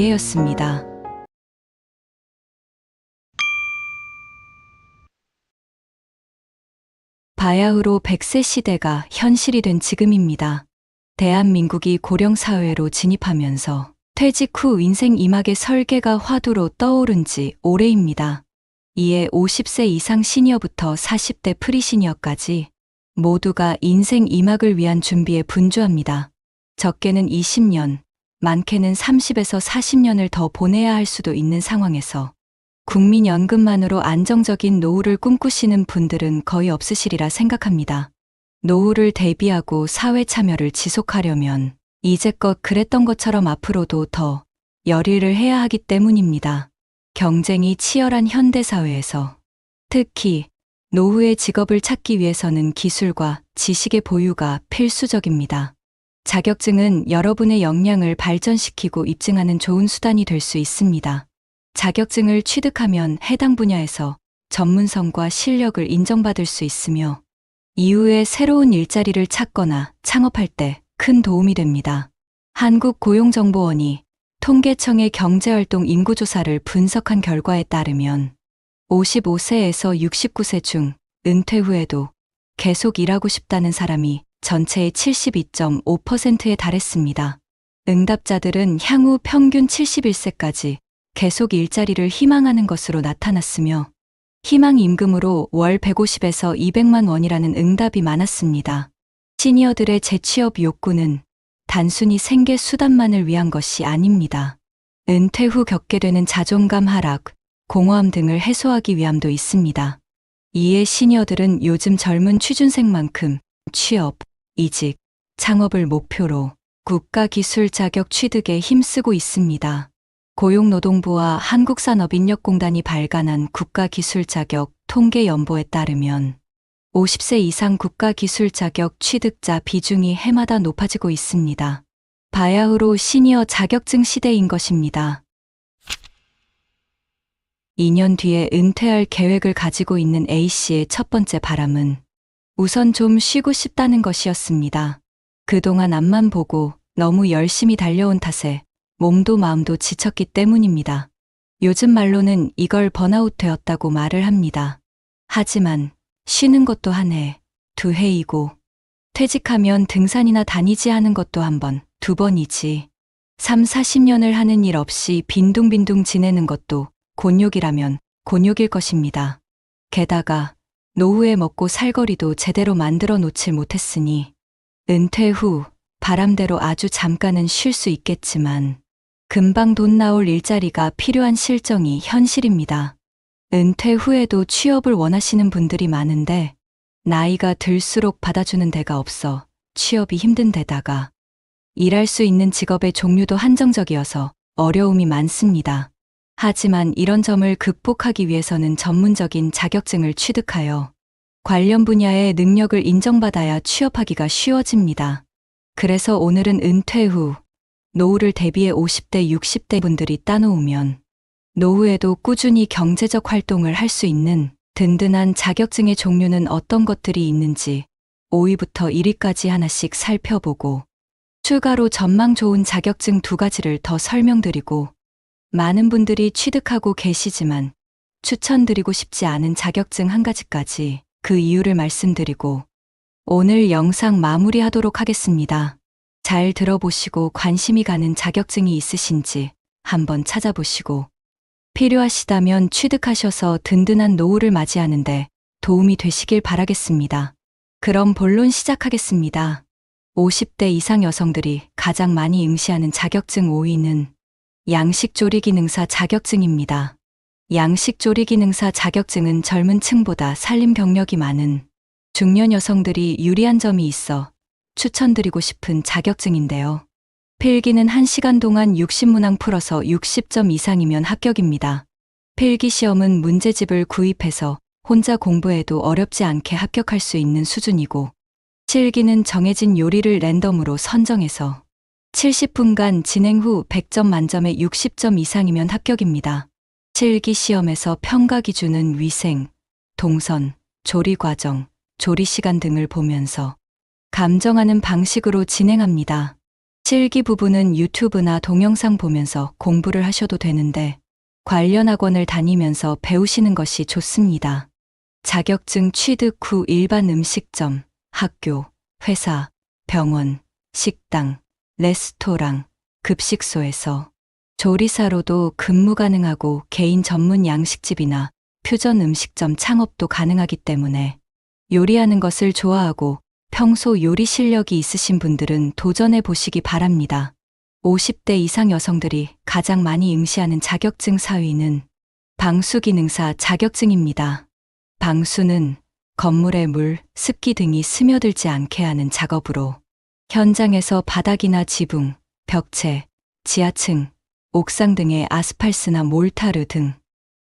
예였습니다. 바야흐로 100세 시대가 현실이 된 지금입니다. 대한민국이 고령사회로 진입하면서 퇴직 후 인생 2막의 설계가 화두로 떠오른 지 오래입니다. 이에 50세 이상 시니어부터 40대 프리시니어까지 모두가 인생 2막을 위한 준비에 분주합니다. 적게는 20년, 많게는 30에서 40년을 더 보내야 할 수도 있는 상황에서 국민연금만으로 안정적인 노후를 꿈꾸시는 분들은 거의 없으시리라 생각합니다. 노후를 대비하고 사회 참여를 지속하려면 이제껏 그랬던 것처럼 앞으로도 더 열일을 해야 하기 때문입니다. 경쟁이 치열한 현대사회에서 특히 노후의 직업을 찾기 위해서는 기술과 지식의 보유가 필수적입니다. 자격증은 여러분의 역량을 발전시키고 입증하는 좋은 수단이 될 수 있습니다. 자격증을 취득하면 해당 분야에서 전문성과 실력을 인정받을 수 있으며 이후에 새로운 일자리를 찾거나 창업할 때 큰 도움이 됩니다. 한국고용정보원이 통계청의 경제활동 인구조사를 분석한 결과에 따르면 55세에서 69세 중 은퇴 후에도 계속 일하고 싶다는 사람이 전체의 72.5%에 달했습니다. 응답자들은 향후 평균 71세까지 계속 일자리를 희망하는 것으로 나타났으며 희망 임금으로 월 150에서 200만 원이라는 응답이 많았습니다. 시니어들의 재취업 욕구는 단순히 생계 수단만을 위한 것이 아닙니다. 은퇴 후 겪게 되는 자존감 하락, 공허함 등을 해소하기 위함도 있습니다. 이에 시니어들은 요즘 젊은 취준생만큼 취업, 이직, 창업을 목표로 국가기술 자격 취득에 힘쓰고 있습니다. 고용노동부와 한국산업인력공단이 발간한 국가기술 자격 통계 연보에 따르면 50세 이상 국가기술 자격 취득자 비중이 해마다 높아지고 있습니다. 바야흐로 시니어 자격증 시대인 것입니다. 2년 뒤에 은퇴할 계획을 가지고 있는 A씨의 첫 번째 바람은 우선 좀 쉬고 싶다는 것이었습니다. 그동안 앞만 보고 너무 열심히 달려온 탓에 몸도 마음도 지쳤기 때문입니다. 요즘 말로는 이걸 번아웃 되었다고 말을 합니다. 하지만 쉬는 것도 한 해, 두 해이고 퇴직하면 등산이나 다니지 하는 것도 한 번, 두 번이지 3, 40년을 하는 일 없이 빈둥빈둥 지내는 것도 곤욕이라면 곤욕일 것입니다. 게다가 노후에 먹고 살 거리도 제대로 만들어 놓질 못했으니 은퇴 후 바람대로 아주 잠깐은 쉴 수 있겠지만 금방 돈 나올 일자리가 필요한 실정이 현실입니다. 은퇴 후에도 취업을 원하시는 분들이 많은데 나이가 들수록 받아주는 데가 없어 취업이 힘든 데다가 일할 수 있는 직업의 종류도 한정적이어서 어려움이 많습니다. 하지만 이런 점을 극복하기 위해서는 전문적인 자격증을 취득하여 관련 분야의 능력을 인정받아야 취업하기가 쉬워집니다. 그래서 오늘은 은퇴 후 노후를 대비해 50대, 60대 분들이 따놓으면 노후에도 꾸준히 경제적 활동을 할 수 있는 든든한 자격증의 종류는 어떤 것들이 있는지 5위부터 1위까지 하나씩 살펴보고 추가로 전망 좋은 자격증 2가지를 더 설명드리고 많은 분들이 취득하고 계시지만 추천드리고 싶지 않은 자격증 1가지까지 그 이유를 말씀드리고 오늘 영상 마무리하도록 하겠습니다. 잘 들어보시고 관심이 가는 자격증이 있으신지 한번 찾아보시고 필요하시다면 취득하셔서 든든한 노후를 맞이하는데 도움이 되시길 바라겠습니다. 그럼 본론 시작하겠습니다. 50대 이상 여성들이 가장 많이 응시하는 자격증 5위는 양식조리기능사 자격증입니다. 양식조리기능사 자격증은 젊은 층보다 살림 경력이 많은 중년 여성들이 유리한 점이 있어 추천드리고 싶은 자격증인데요. 필기는 1시간 동안 60문항 풀어서 60점 이상이면 합격입니다. 필기 시험은 문제집을 구입해서 혼자 공부해도 어렵지 않게 합격할 수 있는 수준이고 실기는 정해진 요리를 랜덤으로 선정해서 70분간 진행 후 100점 만점에 60점 이상이면 합격입니다. 실기 시험에서 평가 기준은 위생, 동선, 조리 과정, 조리 시간 등을 보면서 감정하는 방식으로 진행합니다. 실기 부분은 유튜브나 동영상 보면서 공부를 하셔도 되는데 관련 학원을 다니면서 배우시는 것이 좋습니다. 자격증 취득 후 일반 음식점, 학교, 회사, 병원, 식당, 레스토랑, 급식소에서 조리사로도 근무 가능하고 개인 전문 양식집이나 퓨전 음식점 창업도 가능하기 때문에 요리하는 것을 좋아하고 평소 요리 실력이 있으신 분들은 도전해 보시기 바랍니다. 50대 이상 여성들이 가장 많이 응시하는 자격증 4위는 방수기능사 자격증입니다. 방수는 건물에 물, 습기 등이 스며들지 않게 하는 작업으로 현장에서 바닥이나 지붕, 벽체, 지하층, 옥상 등의 아스팔스나 몰타르 등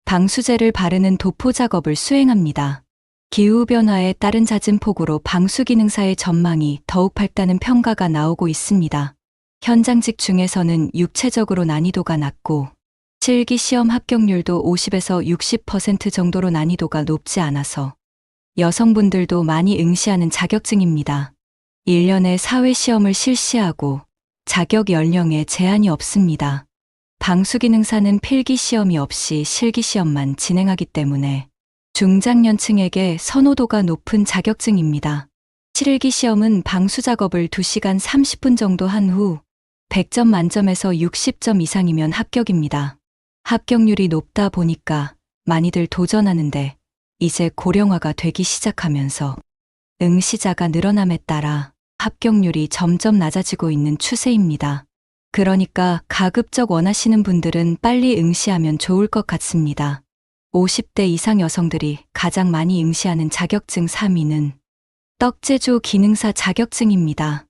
방수제를 바르는 도포 작업을 수행합니다. 기후변화에 따른 잦은 폭우로 방수기능사의 전망이 더욱 밝다는 평가가 나오고 있습니다. 현장직 중에서는 육체적으로 난이도가 낮고 실기 시험 합격률도 50에서 60% 정도로 난이도가 높지 않아서 여성분들도 많이 응시하는 자격증입니다. 1년에 4회 시험을 실시하고 자격 연령에 제한이 없습니다. 방수기능사는 필기 시험이 없이 실기 시험만 진행하기 때문에 중장년층에게 선호도가 높은 자격증입니다. 실기 시험은 방수 작업을 2시간 30분 정도 한 후 100점 만점에서 60점 이상이면 합격입니다. 합격률이 높다 보니까 많이들 도전하는데 이제 고령화가 되기 시작하면서 응시자가 늘어남에 따라 합격률이 점점 낮아지고 있는 추세입니다. 그러니까 가급적 원하시는 분들은 빨리 응시하면 좋을 것 같습니다. 50대 이상 여성들이 가장 많이 응시하는 자격증 3위는 떡제조 기능사 자격증입니다.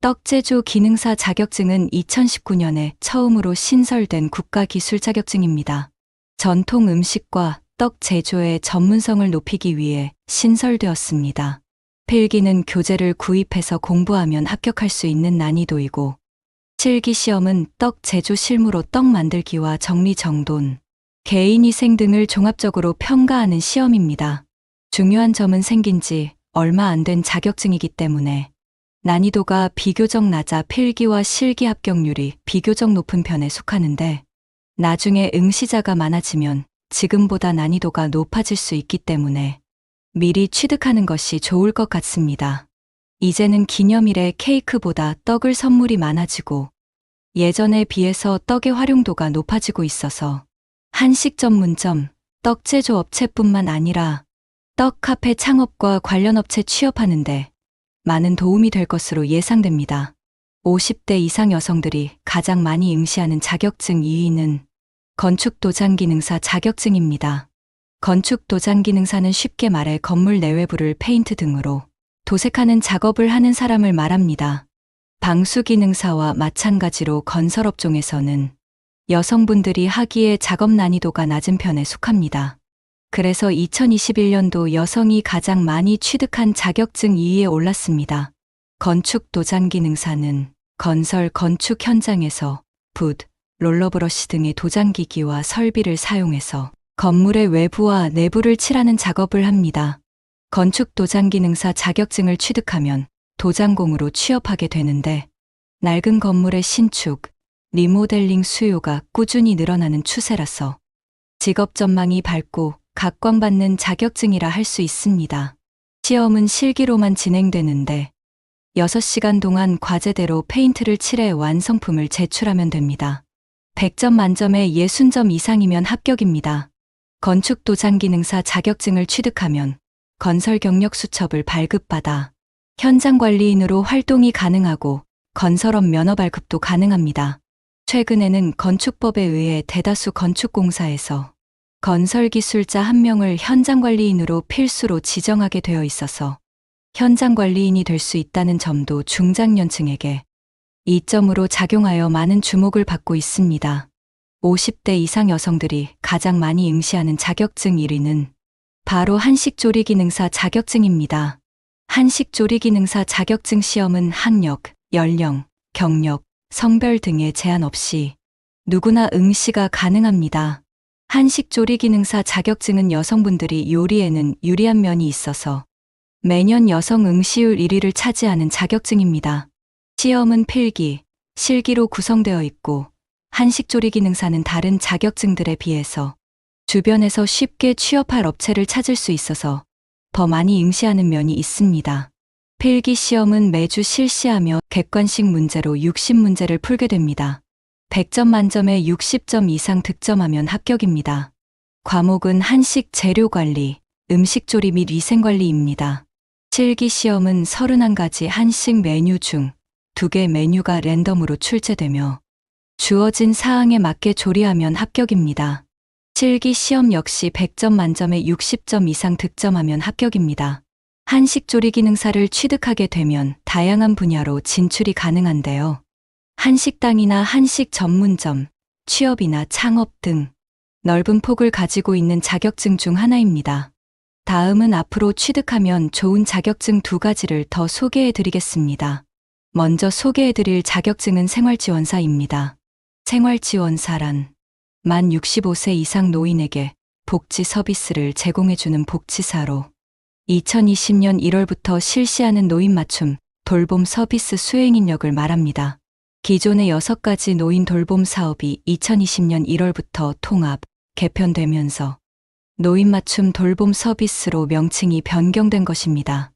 떡제조 기능사 자격증은 2019년에 처음으로 신설된 국가기술 자격증입니다. 전통 음식과 떡 제조의 전문성을 높이기 위해 신설되었습니다. 필기는 교재를 구입해서 공부하면 합격할 수 있는 난이도이고 실기 시험은 떡 제조 실무로 떡 만들기와 정리정돈, 개인위생 등을 종합적으로 평가하는 시험입니다. 중요한 점은 생긴 지 얼마 안 된 자격증이기 때문에 난이도가 비교적 낮아 필기와 실기 합격률이 비교적 높은 편에 속하는데 나중에 응시자가 많아지면 지금보다 난이도가 높아질 수 있기 때문에 미리 취득하는 것이 좋을 것 같습니다. 이제는 기념일에 케이크보다 떡을 선물이 많아지고 예전에 비해서 떡의 활용도가 높아지고 있어서 한식 전문점, 떡 제조 업체뿐만 아니라 떡 카페 창업과 관련 업체 취업하는데 많은 도움이 될 것으로 예상됩니다. 50대 이상 여성들이 가장 많이 응시하는 자격증 2위는 건축도장기능사 자격증입니다. 건축도장기능사는 쉽게 말해 건물 내외부를 페인트 등으로 도색하는 작업을 하는 사람을 말합니다. 방수기능사와 마찬가지로 건설업종에서는 여성분들이 하기에 작업 난이도가 낮은 편에 속합니다. 그래서 2021년도 여성이 가장 많이 취득한 자격증 2위에 올랐습니다. 건축도장기능사는 건설 건축 현장에서 붓, 롤러브러시 등의 도장기기와 설비를 사용해서 건물의 외부와 내부를 칠하는 작업을 합니다. 건축도장기능사 자격증을 취득하면 도장공으로 취업하게 되는데 낡은 건물의 신축, 리모델링 수요가 꾸준히 늘어나는 추세라서 직업 전망이 밝고 각광받는 자격증이라 할 수 있습니다. 시험은 실기로만 진행되는데 6시간 동안 과제대로 페인트를 칠해 완성품을 제출하면 됩니다. 100점 만점에 60점 이상이면 합격입니다. 건축도장기능사 자격증을 취득하면 건설 경력 수첩을 발급받아 현장관리인으로 활동이 가능하고 건설업 면허 발급도 가능합니다. 최근에는 건축법에 의해 대다수 건축공사에서 건설기술자 1명을 현장관리인으로 필수로 지정하게 되어 있어서 현장관리인이 될 수 있다는 점도 중장년층에게 이점으로 작용하여 많은 주목을 받고 있습니다. 50대 이상 여성들이 가장 많이 응시하는 자격증 1위는 바로 한식조리기능사 자격증입니다. 한식조리기능사 자격증 시험은 학력, 연령, 경력, 성별 등의 제한 없이 누구나 응시가 가능합니다. 한식조리기능사 자격증은 여성분들이 요리에는 유리한 면이 있어서 매년 여성 응시율 1위를 차지하는 자격증입니다. 시험은 필기, 실기로 구성되어 있고 한식조리기능사는 다른 자격증들에 비해서 주변에서 쉽게 취업할 업체를 찾을 수 있어서 더 많이 응시하는 면이 있습니다. 필기 시험은 매주 실시하며 객관식 문제로 60문제를 풀게 됩니다. 100점 만점에 60점 이상 득점하면 합격입니다. 과목은 한식 재료관리, 음식조리 및 위생관리입니다. 실기 시험은 31가지 한식 메뉴 중 2개 메뉴가 랜덤으로 출제되며 주어진 사항에 맞게 조리하면 합격입니다. 실기 시험 역시 100점 만점에 60점 이상 득점하면 합격입니다. 한식조리기능사를 취득하게 되면 다양한 분야로 진출이 가능한데요. 한식당이나 한식 전문점, 취업이나 창업 등 넓은 폭을 가지고 있는 자격증 중 하나입니다. 다음은 앞으로 취득하면 좋은 자격증 2가지를 더 소개해 드리겠습니다. 먼저 소개해 드릴 자격증은 생활지원사입니다. 생활지원사란 만 65세 이상 노인에게 복지 서비스를 제공해주는 복지사로 2020년 1월부터 실시하는 노인 맞춤 돌봄 서비스 수행 인력을 말합니다. 기존의 6가지 노인 돌봄 사업이 2020년 1월부터 통합, 개편되면서 노인 맞춤 돌봄 서비스로 명칭이 변경된 것입니다.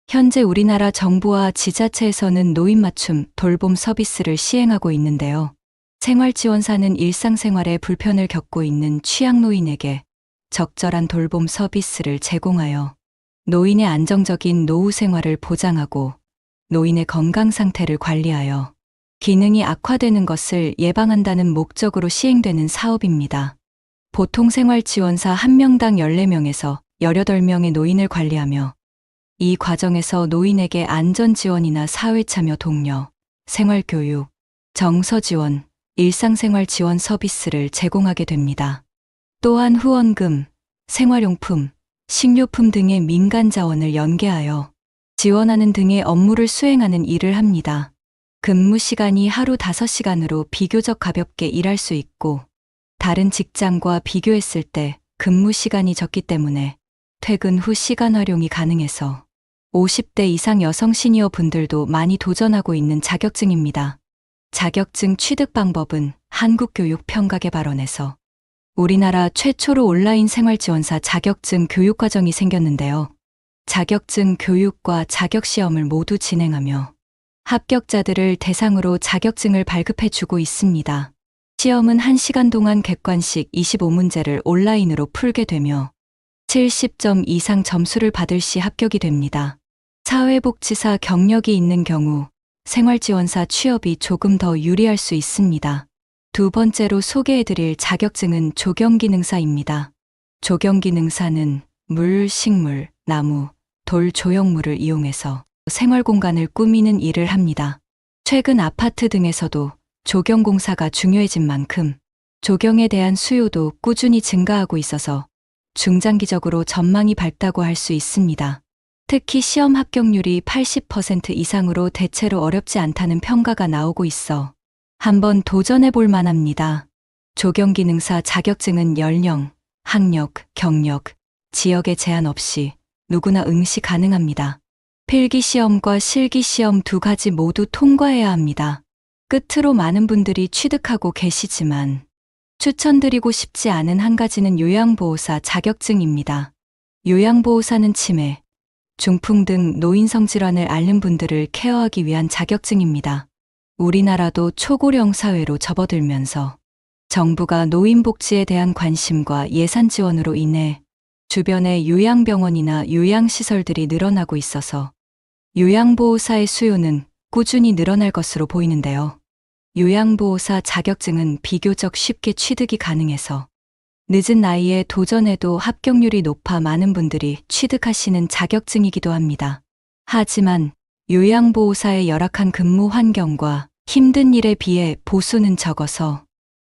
현재 우리나라 정부와 지자체에서는 노인 맞춤 돌봄 서비스를 시행하고 있는데요. 생활지원사는 일상생활에 불편을 겪고 있는 취약노인에게 적절한 돌봄 서비스를 제공하여 노인의 안정적인 노후 생활을 보장하고 노인의 건강 상태를 관리하여 기능이 악화되는 것을 예방한다는 목적으로 시행되는 사업입니다. 보통 생활지원사 1명당 14명에서 18명의 노인을 관리하며 이 과정에서 노인에게 안전지원이나 사회참여 독려, 생활교육, 정서지원, 일상생활 지원 서비스를 제공하게 됩니다. 또한 후원금, 생활용품, 식료품 등의 민간 자원을 연계하여 지원하는 등의 업무를 수행하는 일을 합니다. 근무 시간이 하루 5시간으로 비교적 가볍게 일할 수 있고 다른 직장과 비교했을 때 근무 시간이 적기 때문에 퇴근 후 시간 활용이 가능해서 50대 이상 여성 시니어 분들도 많이 도전하고 있는 자격증입니다. 자격증 취득 방법은 한국교육평가개발원에서 우리나라 최초로 온라인 생활지원사 자격증 교육과정이 생겼는데요. 자격증 교육과 자격시험을 모두 진행하며 합격자들을 대상으로 자격증을 발급해주고 있습니다. 시험은 1시간 동안 객관식 25문제를 온라인으로 풀게 되며 70점 이상 점수를 받을 시 합격이 됩니다. 사회복지사 경력이 있는 경우 생활지원사 취업이 조금 더 유리할 수 있습니다. 두 번째로 소개해드릴 자격증은 조경기능사입니다. 조경기능사는 물, 식물, 나무, 돌 조형물을 이용해서 생활공간을 꾸미는 일을 합니다. 최근 아파트 등에서도 조경공사가 중요해진 만큼 조경에 대한 수요도 꾸준히 증가하고 있어서 중장기적으로 전망이 밝다고 할 수 있습니다. 특히 시험 합격률이 80% 이상으로 대체로 어렵지 않다는 평가가 나오고 있어 한번 도전해 볼 만합니다. 조경기능사 자격증은 연령, 학력, 경력, 지역에 제한 없이 누구나 응시 가능합니다. 필기시험과 실기시험 2가지 모두 통과해야 합니다. 끝으로 많은 분들이 취득하고 계시지만 추천드리고 싶지 않은 한 가지는 요양보호사 자격증입니다. 요양보호사는 치매, 중풍 등 노인성 질환을 앓는 분들을 케어하기 위한 자격증입니다. 우리나라도 초고령 사회로 접어들면서 정부가 노인복지에 대한 관심과 예산 지원으로 인해 주변의 요양병원이나 요양시설들이 늘어나고 있어서 요양보호사의 수요는 꾸준히 늘어날 것으로 보이는데요. 요양보호사 자격증은 비교적 쉽게 취득이 가능해서 늦은 나이에 도전해도 합격률이 높아 많은 분들이 취득하시는 자격증이기도 합니다. 하지만 요양보호사의 열악한 근무 환경과 힘든 일에 비해 보수는 적어서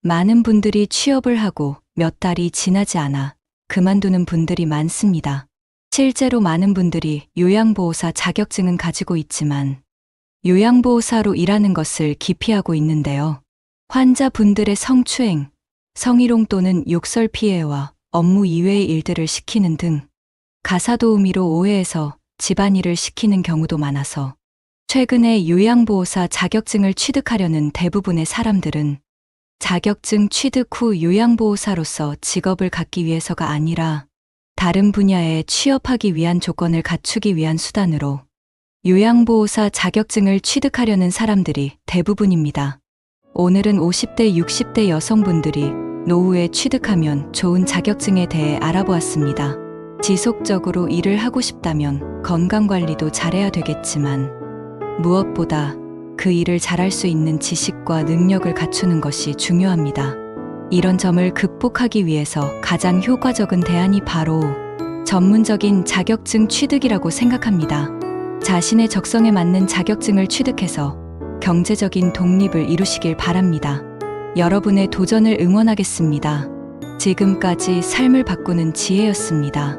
많은 분들이 취업을 하고 몇 달이 지나지 않아 그만두는 분들이 많습니다. 실제로 많은 분들이 요양보호사 자격증은 가지고 있지만 요양보호사로 일하는 것을 기피하고 있는데요. 환자분들의 성추행, 성희롱 또는 욕설 피해와 업무 이외의 일들을 시키는 등 가사도우미로 오해해서 집안일을 시키는 경우도 많아서 최근에 요양보호사 자격증을 취득하려는 대부분의 사람들은 자격증 취득 후 요양보호사로서 직업을 갖기 위해서가 아니라 다른 분야에 취업하기 위한 조건을 갖추기 위한 수단으로 요양보호사 자격증을 취득하려는 사람들이 대부분입니다. 오늘은 50대, 60대 여성분들이 노후에 취득하면 좋은 자격증에 대해 알아보았습니다. 지속적으로 일을 하고 싶다면 건강관리도 잘해야 되겠지만 무엇보다 그 일을 잘할 수 있는 지식과 능력을 갖추는 것이 중요합니다. 이런 점을 극복하기 위해서 가장 효과적인 대안이 바로 전문적인 자격증 취득이라고 생각합니다. 자신의 적성에 맞는 자격증을 취득해서 경제적인 독립을 이루시길 바랍니다. 여러분의 도전을 응원하겠습니다. 지금까지 삶을 바꾸는 지혜였습니다.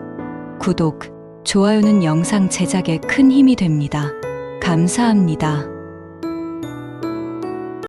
구독, 좋아요는 영상 제작에 큰 힘이 됩니다. 감사합니다.